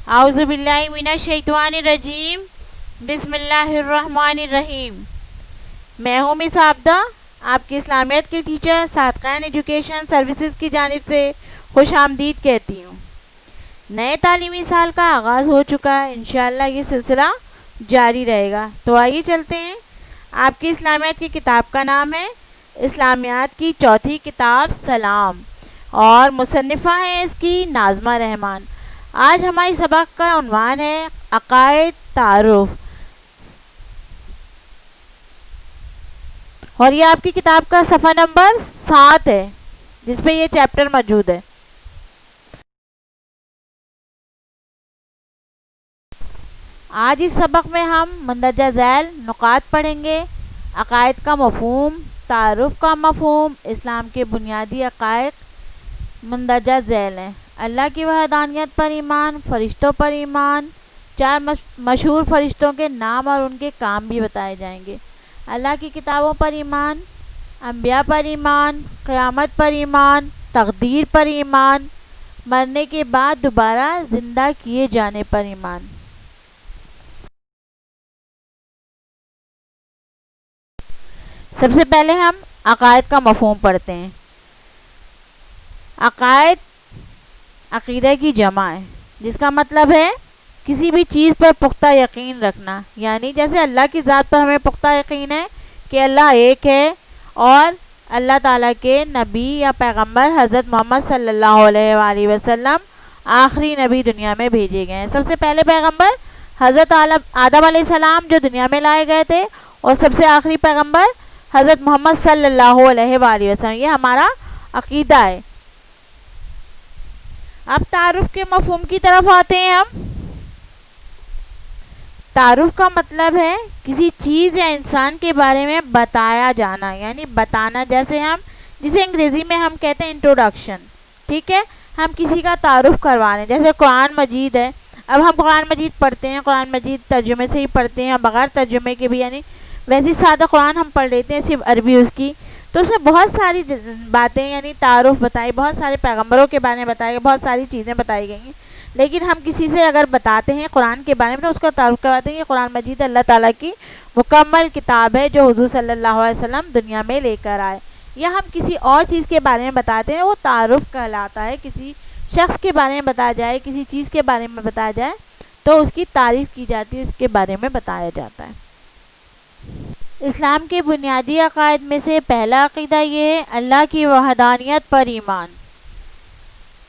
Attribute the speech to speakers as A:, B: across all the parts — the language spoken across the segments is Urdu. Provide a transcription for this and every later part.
A: اعوذ باللہ من الشیطان الرجیم بسم اللہ الرحمن الرحیم۔ میں ہوں مس عابدہ، آپ کی اسلامیت کے ٹیچر صادقین ایجوکیشن سروسز کی جانب سے خوش آمدید کہتی ہوں۔ نئے تعلیمی سال کا آغاز ہو چکا ہے، انشاءاللہ یہ سلسلہ جاری رہے گا۔ تو آئیے چلتے ہیں۔ آپ کی اسلامیت کی کتاب کا نام ہے اسلامیات کی چوتھی کتاب سلام، اور مصنفہ ہے اس کی ناظمہ رحمان۔ آج ہماری سبق کا عنوان ہے عقائد تعارف، اور یہ آپ کی کتاب کا صفحہ نمبر 7 ہے جس پہ یہ چیپٹر موجود ہے۔ آج اس سبق میں ہم مندرجہ ذیل نکات پڑھیں گے۔ عقائد کا مفہوم، تعارف کا مفہوم، اسلام کے بنیادی عقائد مندرجہ ذیل ہیں۔ اللہ کی وحدانیت پر ایمان، فرشتوں پر ایمان، 4 مشہور فرشتوں کے نام اور ان کے کام بھی بتائے جائیں گے۔ اللہ کی کتابوں پر ایمان، انبیاء پر ایمان، قیامت پر ایمان، تقدیر پر ایمان، مرنے کے بعد دوبارہ زندہ کیے جانے پر ایمان۔ سب سے پہلے ہم عقائد کا مفہوم پڑھتے ہیں۔ عقائد عقیدہ کی جمع ہے، جس کا مطلب ہے کسی بھی چیز پر پختہ یقین رکھنا، یعنی جیسے اللہ کی ذات پر ہمیں پختہ یقین ہے کہ اللہ ایک ہے، اور اللہ تعالیٰ کے نبی یا پیغمبر حضرت محمد صلی اللہ علیہ وآلہ وسلم آخری نبی دنیا میں بھیجے گئے ہیں۔ سب سے پہلے پیغمبر حضرت آدم علیہ السلام جو دنیا میں لائے گئے تھے، اور سب سے آخری پیغمبر حضرت محمد صلی اللہ علیہ وآلہ وسلم، یہ ہمارا عقیدہ ہے۔ اب تعارف کے مفہوم کی طرف آتے ہیں ہم۔ تعارف کا مطلب ہے کسی چیز یا انسان کے بارے میں بتایا جانا، یعنی بتانا، جیسے جسے انگریزی میں ہم کہتے ہیں انٹروڈکشن، ٹھیک ہے؟ ہم کسی کا تعارف کروانے، جیسے قرآن مجید ہے۔ اب ہم قرآن مجید پڑھتے ہیں، قرآن مجید ترجمے سے ہی پڑھتے ہیں، بغیر ترجمے کے بھی، یعنی ویسے سادہ قرآن ہم پڑھ لیتے ہیں صرف عربی اس کی، تو اس میں بہت ساری باتیں یعنی تعارف بتائی، بہت سارے پیغمبروں کے بارے میں بتایا گیا، بہت ساری چیزیں بتائی گئی ہیں۔ لیکن ہم کسی سے اگر بتاتے ہیں قرآن کے بارے میں تو اس کا تعارف کرواتے ہیں کہ قرآن مجید اللہ تعالیٰ کی مکمل کتاب ہے جو حضور صلی اللہ علیہ وسلم دنیا میں لے کر آئے۔ یا ہم کسی اور چیز کے بارے میں بتاتے ہیں، وہ تعارف کہلاتا ہے۔ کسی شخص کے بارے میں بتایا جائے، کسی چیز کے بارے میں بتایا جائے تو اس کی تعریف کی جاتی ہے، اس کے بارے میں بتایا جاتا ہے۔ اسلام کے بنیادی عقائد میں سے پہلا عقیدہ یہ ہے اللہ کی وحدانیت پر ایمان۔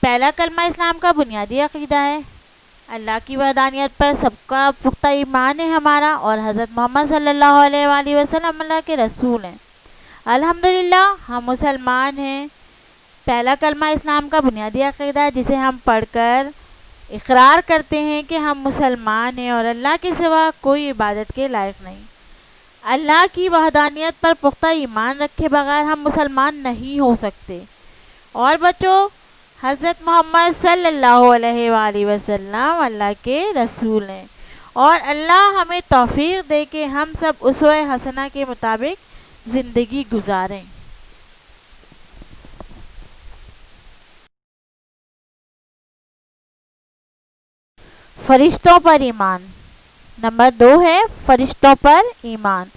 A: پہلا کلمہ اسلام کا بنیادی عقیدہ ہے، اللہ کی وحدانیت پر سب کا پختہ ایمان ہے ہمارا، اور حضرت محمد صلی اللہ علیہ وآلہ وسلم اللہ کے رسول ہیں۔ الحمدللہ ہم مسلمان ہیں۔ پہلا کلمہ اسلام کا بنیادی عقیدہ ہے جسے ہم پڑھ کر اقرار کرتے ہیں کہ ہم مسلمان ہیں اور اللہ کے سوا کوئی عبادت کے لائق نہیں۔ اللہ کی وحدانیت پر پختہ ایمان رکھے بغیر ہم مسلمان نہیں ہو سکتے۔ اور بچوں، حضرت محمد صلی اللہ علیہ وآلہ وسلم اللہ کے رسول ہیں، اور اللہ ہمیں توفیق دے کہ ہم سب اسوہ حسنہ کے مطابق زندگی گزاریں۔ فرشتوں پر ایمان، نمبر 2 ہے فرشتوں پر ایمان۔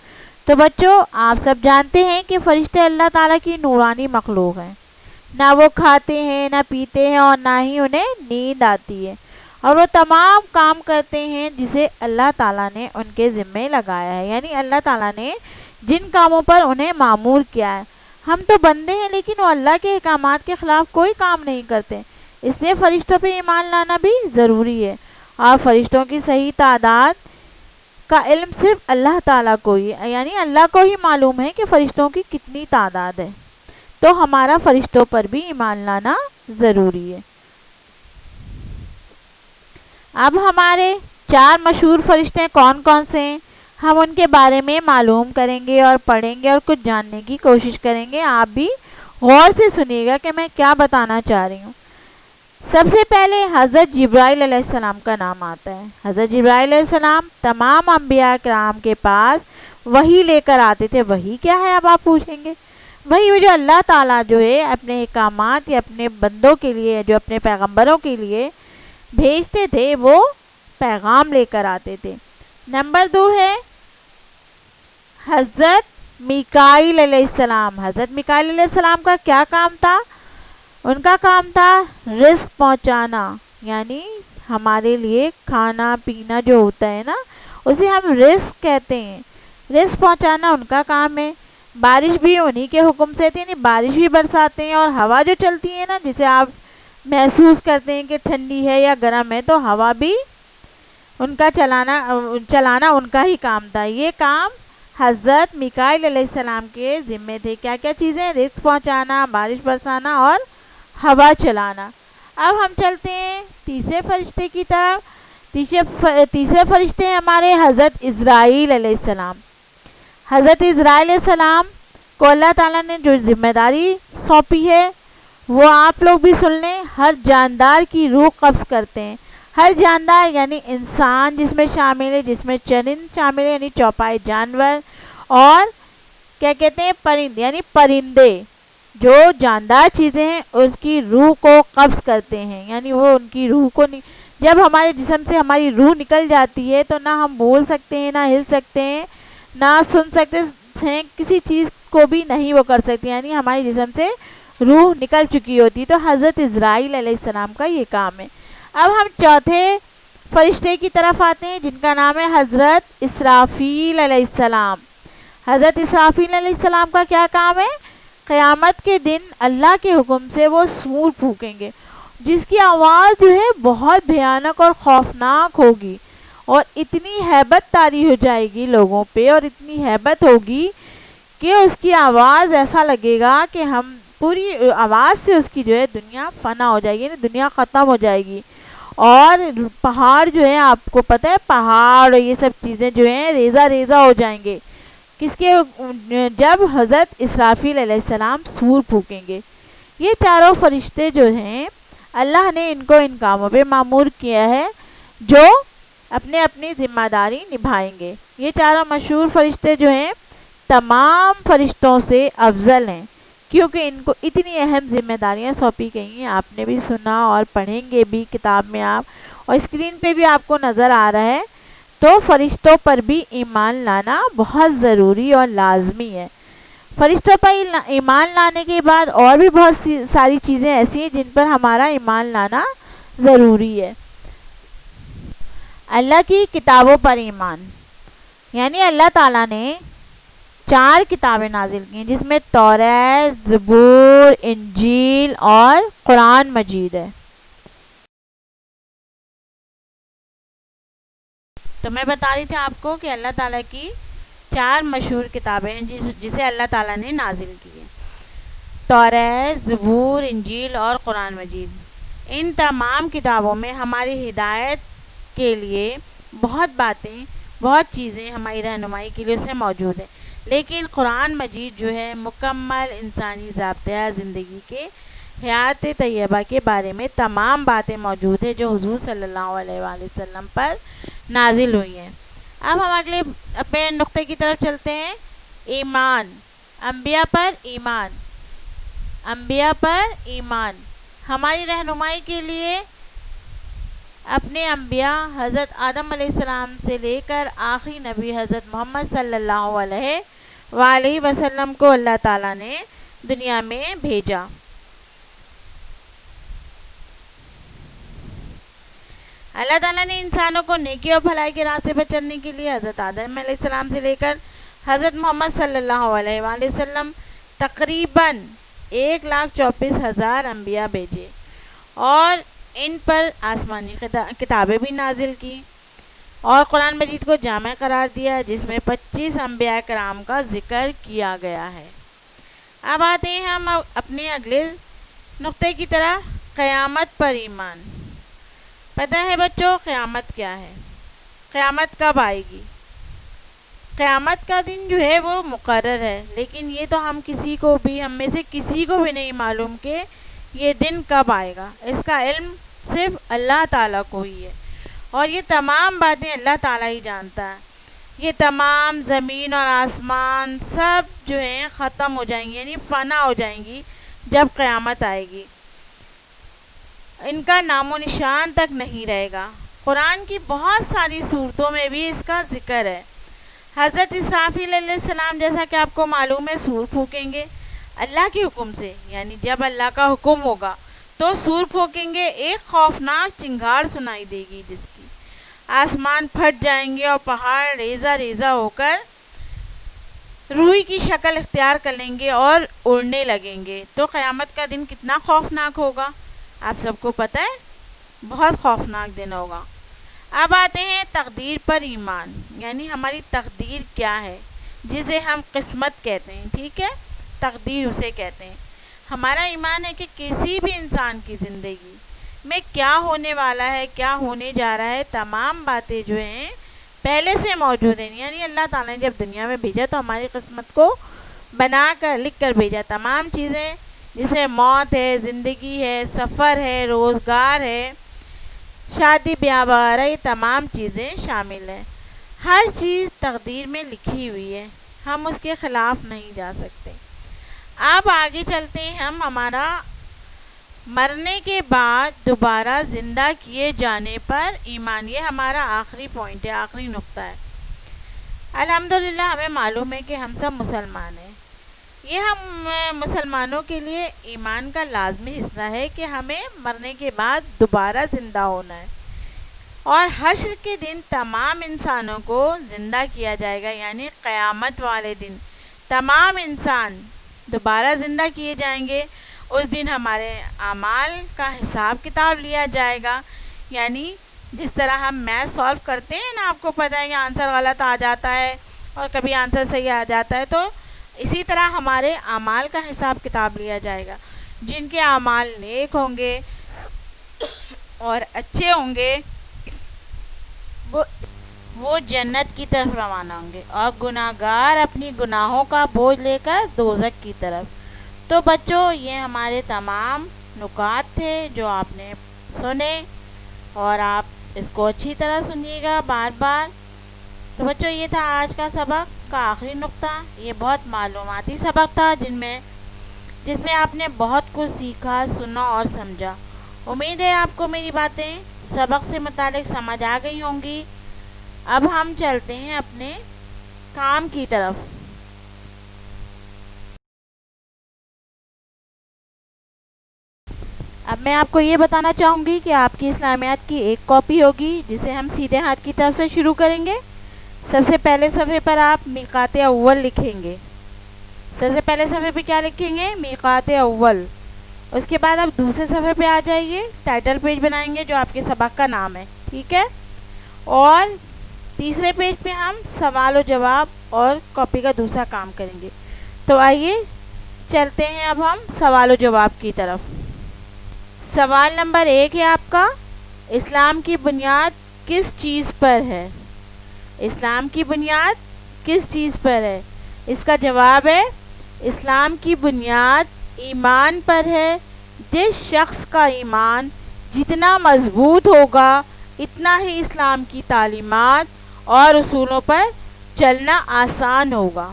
A: تو بچوں، آپ سب جانتے ہیں کہ فرشتے اللہ تعالیٰ کی نورانی مخلوق ہیں۔ نہ وہ کھاتے ہیں، نہ پیتے ہیں، اور نہ ہی انہیں نیند آتی ہے، اور وہ تمام کام کرتے ہیں جسے اللہ تعالیٰ نے ان کے ذمے لگایا ہے، یعنی اللہ تعالیٰ نے جن کاموں پر انہیں مامور کیا ہے۔ ہم تو بندے ہیں، لیکن وہ اللہ کے احکامات کے خلاف کوئی کام نہیں کرتے، اس لیے فرشتوں پہ ایمان لانا بھی ضروری ہے۔ اور فرشتوں کی صحیح تعداد کا علم صرف اللہ تعالیٰ کو ہی، یعنی اللہ کو ہی معلوم ہے کہ فرشتوں کی کتنی تعداد ہے، تو ہمارا فرشتوں پر بھی ایمان لانا ضروری ہے۔ اب ہمارے 4 مشہور فرشتے کون کون سے ہیں، ہم ان کے بارے میں معلوم کریں گے اور پڑھیں گے اور کچھ جاننے کی کوشش کریں گے۔ آپ بھی غور سے سنیے گا کہ میں کیا بتانا چاہ رہی ہوں۔ سب سے پہلے حضرت جبرائیل علیہ السلام کا نام آتا ہے۔ حضرت جبرائیل علیہ السلام تمام انبیاء کرام کے پاس وحی لے کر آتے تھے۔ وحی کیا ہے، اب آپ پوچھیں گے؟ وہی جو اللہ تعالیٰ جو ہے اپنے احکامات یا اپنے بندوں کے لیے، جو اپنے پیغمبروں کے لیے بھیجتے تھے وہ پیغام لے کر آتے تھے۔ نمبر 2 ہے حضرت میکائیل علیہ السلام۔ حضرت میکائیل علیہ السلام کا کیا کام تھا؟ ان کا کام تھا رزق پہنچانا، یعنی ہمارے لیے کھانا پینا جو ہوتا ہے نا اسے ہم رزق کہتے ہیں، رزق پہنچانا ان کا کام ہے۔ بارش بھی انہی کے حکم سے تھی، یعنی بارش بھی برساتے ہیں، اور ہوا جو چلتی ہے نا جسے آپ محسوس کرتے ہیں کہ ٹھنڈی ہے یا گرم ہے، تو ہوا بھی ان کا چلانا ان کا ہی کام تھا۔ یہ کام حضرت میکائیل علیہ السلام کے ذمے تھے۔ کیا کیا چیزیں؟ رزق پہنچانا، بارش برسانا اور ہوا چلانا۔ اب ہم چلتے ہیں تیسرے فرشتے کی طرف۔ تیسرے فرشتے ہمارے حضرت اسرائیل علیہ السلام۔ حضرت اسرائیل علیہ السلام کو اللہ تعالیٰ نے جو ذمہ داری سونپی ہے وہ آپ لوگ بھی سن لیں۔ ہر جاندار کی روح قبض کرتے ہیں۔ ہر جاندار یعنی انسان جس میں شامل ہے، جس میں چرند شامل ہے یعنی چوپائے جانور، اور کیا کہتے ہیں پرند یعنی پرندے، جو جاندار چیزیں ہیں اس کی روح کو قبض کرتے ہیں، یعنی وہ ان کی روح کو جب ہمارے جسم سے ہماری روح نکل جاتی ہے تو نہ ہم بول سکتے ہیں، نہ ہل سکتے ہیں، نہ سن سکتے ہیں، کسی چیز کو بھی نہیں وہ کر سکتے، یعنی ہمارے جسم سے روح نکل چکی ہوتی۔ تو حضرت اسرائیل علیہ السلام کا یہ کام ہے۔ اب ہم چوتھے فرشتے کی طرف آتے ہیں جن کا نام ہے حضرت اسرافیل علیہ السلام۔ حضرت اسرافیل علیہ السلام کا کیا کام ہے؟ قیامت کے دن اللہ کے حکم سے وہ سور پھونکیں گے جس کی آواز جو ہے بہت بھیانک اور خوفناک ہوگی، اور اتنی ہیبت طاری ہو جائے گی لوگوں پہ، اور اتنی ہیبت ہوگی کہ اس کی آواز ایسا لگے گا کہ ہم پوری آواز سے اس کی جو ہے دنیا فنا ہو جائے گی، یعنی دنیا ختم ہو جائے گی، اور پہاڑ جو ہے آپ کو پتہ ہے پہاڑ اور یہ سب چیزیں جو ہیں ریزہ ریزہ ہو جائیں گے، کس کے؟ جب حضرت اسرافیل علیہ السلام سور پھونکیں گے۔ یہ چاروں فرشتے جو ہیں اللہ نے ان کو ان کاموں پہ مامور کیا ہے جو اپنے اپنی ذمہ داری نبھائیں گے۔ یہ چاروں مشہور فرشتے جو ہیں تمام فرشتوں سے افضل ہیں کیونکہ ان کو اتنی اہم ذمہ داریاں سونپی گئی ہیں۔ آپ نے بھی سنا اور پڑھیں گے بھی کتاب میں آپ، اور اسکرین پہ بھی آپ کو نظر آ رہا ہے۔ تو فرشتوں پر بھی ایمان لانا بہت ضروری اور لازمی ہے۔ فرشتوں پر ایمان لانے کے بعد اور بھی بہت ساری چیزیں ایسی ہیں جن پر ہمارا ایمان لانا ضروری ہے۔ اللہ کی کتابوں پر ایمان، یعنی اللہ تعالیٰ نے 4 کتابیں نازل کی ہیں جس میں توریت، زبور، انجیل اور قرآن مجید ہے۔ تو میں بتا رہی تھی آپ کو کہ اللہ تعالیٰ کی 4 مشہور کتابیں ہیں جسے اللہ تعالیٰ نے نازل کی ہیں، توریت، زبور، انجیل اور قرآن مجید۔ ان تمام کتابوں میں ہماری ہدایت کے لیے بہت باتیں، بہت چیزیں ہماری رہنمائی کے لیے اس میں موجود ہیں، لیکن قرآن مجید جو ہے مکمل انسانی ضابطۂ زندگی کے حیات طیبہ کے بارے میں تمام باتیں موجود ہیں جو حضور صلی اللہ علیہ وآلہ وسلم پر نازل ہوئی ہیں۔ اب ہم اگلے اپنے نقطے کی طرف چلتے ہیں، ایمان، انبیاء پر ایمان۔ انبیاء پر ایمان ہماری رہنمائی کے لیے اپنے انبیاء حضرت آدم علیہ السلام سے لے کر آخری نبی حضرت محمد صلی اللہ علیہ وآلہ وسلم کو اللہ تعالیٰ نے دنیا میں بھیجا۔ اللہ تعالیٰ نے انسانوں کو نیکی اور بھلائی کے راستے پر چلنے کے لیے حضرت آدم علیہ السلام سے لے کر حضرت محمد صلی اللہ علیہ وآلہ وسلم تقریباً 1,34,000 انبیاء بھیجے، اور ان پر آسمانی کتابیں بھی نازل کی، اور قرآن مجید کو جامع قرار دیا جس میں 25 انبیاء کرام کا ذکر کیا گیا ہے۔ اب آتے ہیں ہم اپنے اگلے نقطے کی طرف، قیامت پر ایمان۔ پتہ ہے بچوں قیامت کیا ہے؟ قیامت کب آئے گی؟ قیامت کا دن جو ہے وہ مقرر ہے، لیکن یہ تو ہم میں سے کسی کو بھی نہیں معلوم کہ یہ دن کب آئے گا۔ اس کا علم صرف اللہ تعالیٰ کو ہی ہے، اور یہ تمام باتیں اللہ تعالیٰ ہی جانتا ہے۔ یہ تمام زمین اور آسمان سب جو ہیں ختم ہو جائیں گی، یعنی فنا ہو جائیں گی جب قیامت آئے گی۔ ان کا نام و نشان تک نہیں رہے گا۔ قرآن کی بہت ساری صورتوں میں بھی اس کا ذکر ہے۔ حضرت اسرافیل علیہ السلام جیسا کہ آپ کو معلوم ہے سور پھونکیں گے اللہ کے حکم سے، یعنی جب اللہ کا حکم ہوگا تو سور پھونکیں گے، ایک خوفناک چنگھاڑ سنائی دے گی جس کی آسمان پھٹ جائیں گے اور پہاڑ ریزہ ریزہ ہو کر روئی کی شکل اختیار کر لیں گے اور اڑنے لگیں گے۔ تو قیامت کا دن کتنا خوفناک ہوگا آپ سب کو پتہ ہے، بہت خوفناک دن ہوگا۔ اب آتے ہیں تقدیر پر ایمان، یعنی ہماری تقدیر کیا ہے جسے ہم قسمت کہتے ہیں، ٹھیک ہے، تقدیر اسے کہتے ہیں۔ ہمارا ایمان ہے کہ کسی بھی انسان کی زندگی میں کیا ہونے والا ہے، کیا ہونے جا رہا ہے، تمام باتیں جو ہیں پہلے سے موجود ہیں، یعنی اللہ تعالیٰ نے جب دنیا میں بھیجا تو ہماری قسمت کو بنا کر لکھ کر بھیجا۔ تمام چیزیں جیسے موت ہے، زندگی ہے، سفر ہے، روزگار ہے، شادی بیاہ وغیرہ، یہ تمام چیزیں شامل ہیں۔ ہر چیز تقدیر میں لکھی ہوئی ہے، ہم اس کے خلاف نہیں جا سکتے۔ اب آگے چلتے ہیں ہم ہمارا مرنے کے بعد دوبارہ زندہ کیے جانے پر ایمان، یہ ہمارا آخری پوائنٹ ہے، آخری نقطہ ہے۔ الحمدللہ ہمیں معلوم ہے کہ ہم سب مسلمان ہیں، یہ ہم مسلمانوں کے لیے ایمان کا لازمی حصہ ہے کہ ہمیں مرنے کے بعد دوبارہ زندہ ہونا ہے، اور حشر کے دن تمام انسانوں کو زندہ کیا جائے گا، یعنی قیامت والے دن تمام انسان دوبارہ زندہ کیے جائیں گے۔ اس دن ہمارے اعمال کا حساب کتاب لیا جائے گا، یعنی جس طرح ہم میتھ سالو کرتے ہیں نا، آپ کو پتہ ہے کہ آنسر غلط آ جاتا ہے اور کبھی آنسر صحیح آ جاتا ہے، تو اسی طرح ہمارے اعمال کا حساب کتاب لیا جائے گا۔ جن کے اعمال نیک ہوں گے اور اچھے ہوں گے وہ جنت کی طرف روانہ ہوں گے، اور گناہگار اپنی گناہوں کا بوجھ لے کر دوزخ کی طرف۔ تو بچوں یہ ہمارے تمام نکات تھے جو آپ نے سنے، اور آپ اس کو اچھی طرح سنیے گا بار بار۔ تو بچوں یہ تھا آج کا سبق کا آخری نقطہ، یہ بہت معلوماتی سبق تھا جس میں آپ نے بہت کچھ سیکھا، سنا اور سمجھا۔ امید ہے آپ کو میری باتیں سبق سے متعلق سمجھ آ گئی ہوں گی۔ اب ہم چلتے ہیں اپنے کام کی طرف۔ اب میں آپ کو یہ بتانا چاہوں گی کہ آپ کی اسلامیات کی ایک کاپی ہوگی جسے ہم سیدھے ہاتھ کی طرف سے شروع کریں گے۔ سب سے پہلے صفحے پر آپ میقات اول لکھیں گے۔ سب سے پہلے صفحے پہ کیا لکھیں گے؟ میقات اول۔ اس کے بعد آپ دوسرے صفحے پہ آ جائیے، ٹائٹل پیج بنائیں گے جو آپ کے سبق کا نام ہے، ٹھیک ہے، اور تیسرے پیج پہ ہم سوال و جواب اور کاپی کا دوسرا کام کریں گے۔ تو آئیے چلتے ہیں اب ہم سوال و جواب کی طرف۔ سوال نمبر 1 ہے آپ کا، اسلام کی بنیاد کس چیز پر ہے؟ اسلام کی بنیاد کس چیز پر ہے؟ اس کا جواب ہے اسلام کی بنیاد ایمان پر ہے۔ جس شخص کا ایمان جتنا مضبوط ہوگا اتنا ہی اسلام کی تعلیمات اور اصولوں پر چلنا آسان ہوگا۔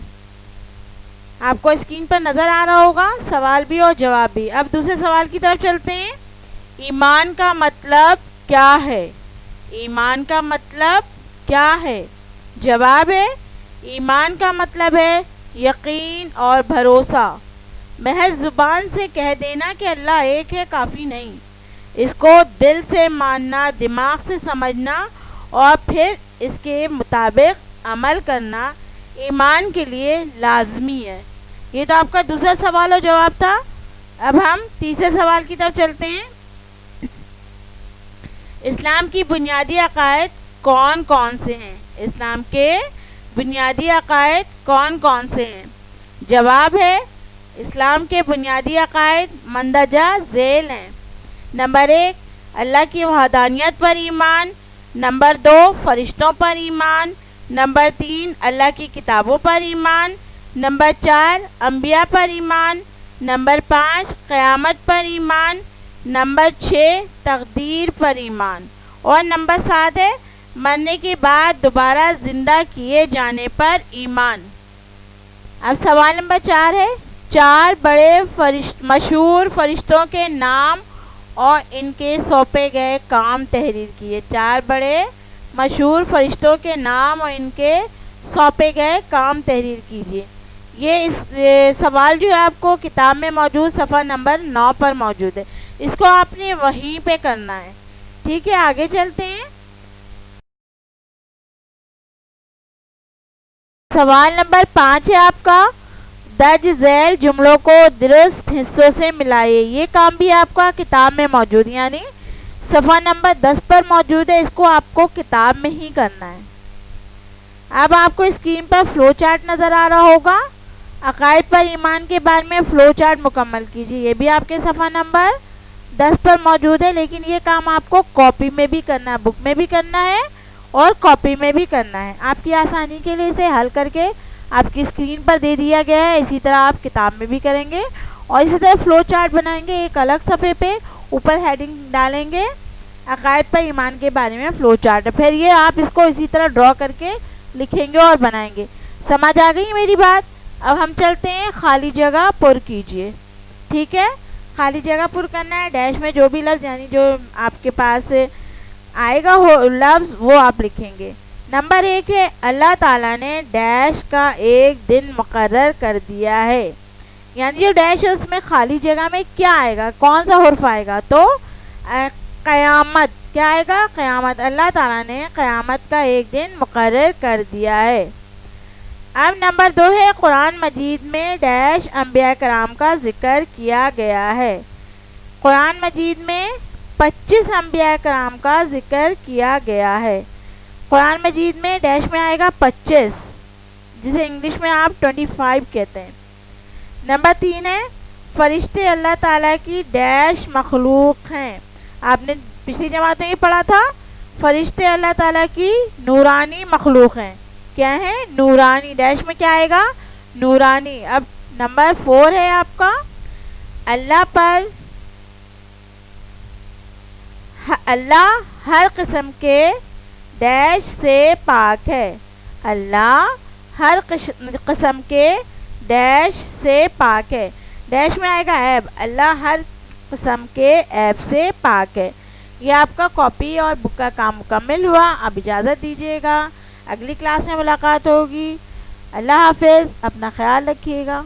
A: آپ کو اسکرین پر نظر آ رہا ہوگا سوال بھی اور جواب بھی۔ اب دوسرے سوال کی طرف چلتے ہیں۔ ایمان کا مطلب کیا ہے؟ ایمان کا مطلب کیا ہے؟ جواب ہے ایمان کا مطلب ہے یقین اور بھروسہ۔ محض زبان سے کہہ دینا کہ اللہ ایک ہے کافی نہیں، اس کو دل سے ماننا، دماغ سے سمجھنا اور پھر اس کے مطابق عمل کرنا ایمان کے لیے لازمی ہے۔ یہ تو آپ کا دوسرا سوال اور جواب تھا۔ اب ہم تیسرے سوال کی طرف چلتے ہیں۔ اسلام کی بنیادی عقائد کون کون سے ہیں؟ اسلام کے بنیادی عقائد کون کون سے ہیں؟ جواب ہے اسلام کے بنیادی عقائد مندرجہ ذیل ہیں۔ نمبر 1 اللہ کی وحدانیت پر ایمان، نمبر 2 فرشتوں پر ایمان، نمبر 3 اللہ کی کتابوں پر ایمان، نمبر 4 انبیاء پر ایمان، نمبر 5 قیامت پر ایمان، نمبر 6 تقدیر پر ایمان، اور نمبر 7 ہے مرنے کے بعد دوبارہ زندہ کیے جانے پر ایمان۔ اب سوال نمبر 4 ہے 4 بڑے مشہور فرشتوں کے نام اور ان کے سونپے گئے کام تحریر کیجیے. 4 بڑے مشہور فرشتوں کے نام اور ان کے سونپے گئے کام تحریر کیجیے. یہ سوال جو ہے آپ کو کتاب میں موجود صفحہ نمبر 9 پر موجود ہے. اس کو آپ نے وہیں پہ کرنا ہے. ٹھیک ہے, آگے چلتے ہیں. سوال نمبر 5 ہے آپ کا, درج ذیل جملوں کو درست حصوں سے ملائیے. یہ کام بھی آپ کا کتاب میں موجود یعنی صفحہ نمبر 10 پر موجود ہے. اس کو آپ کو کتاب میں ہی کرنا ہے. اب آپ کو اسکرین پر فلو چارٹ نظر آ رہا ہوگا. عقائد پر ایمان کے بارے میں فلو چارٹ مکمل کیجیے. یہ بھی آپ کے صفحہ نمبر 10 پر موجود ہے, لیکن یہ کام آپ کو کاپی میں بھی کرنا ہے, بک میں بھی کرنا ہے اور کاپی میں بھی کرنا ہے. آپ کی آسانی کے لیے اسے حل کر کے آپ کی اسکرین پر دے دیا گیا ہے. اسی طرح آپ کتاب میں بھی کریں گے اور اسی طرح فلو چارٹ بنائیں گے. ایک الگ صفحے پہ اوپر ہیڈنگ ڈالیں گے عقائد پر ایمان کے بارے میں فلو چارٹ. پھر یہ آپ اس کو اسی طرح ڈرا کر کے لکھیں گے اور بنائیں گے. سمجھ آ گئی میری بات؟ اب ہم چلتے ہیں, خالی جگہ پر کیجیے. ٹھیک ہے, خالی جگہ پر کرنا ہے. ڈیش میں جو بھی لفظ یعنی جو آپ کے پاس آئے گا لفظ وہ آپ لکھیں گے. نمبر 1 ہے, اللہ تعالیٰ نے ڈیش کا ایک دن مقرر کر دیا ہے. یعنی جو ڈیش ہے اس میں خالی جگہ میں کیا آئے گا, کون سا حرف آئے گا؟ تو قیامت. کیا آئے گا؟ قیامت. اللہ تعالیٰ نے قیامت کا ایک دن مقرر کر دیا ہے. اب نمبر 2 ہے, قرآن مجید میں ڈیش انبیاء کرام کا ذکر کیا گیا ہے. قرآن مجید میں 25 انبیاء کرام کا ذکر کیا گیا ہے. قرآن مجید میں ڈیش میں آئے گا 25, جسے انگلش میں آپ 25 کہتے ہیں. نمبر 3 ہے, فرشتے اللہ تعالیٰ کی ڈیش مخلوق ہیں. آپ نے پچھلی جماعت میں یہ پڑھا تھا, فرشتے اللہ تعالیٰ کی نورانی مخلوق ہیں. کیا ہے؟ نورانی. ڈیش میں کیا آئے گا؟ نورانی. اب نمبر 4 ہے آپ کا, اللہ ہر قسم کے ڈیش سے پاک ہے. اللہ ہر قسم کے ڈیش سے پاک ہے. ڈیش میں آئے گا عیب. اللہ ہر قسم کے عیب سے پاک ہے. یہ آپ کا کاپی اور بک کا کام مکمل ہوا. اب اجازت دیجیے گا, اگلی کلاس میں ملاقات ہوگی. اللہ حافظ, اپنا خیال رکھیے گا.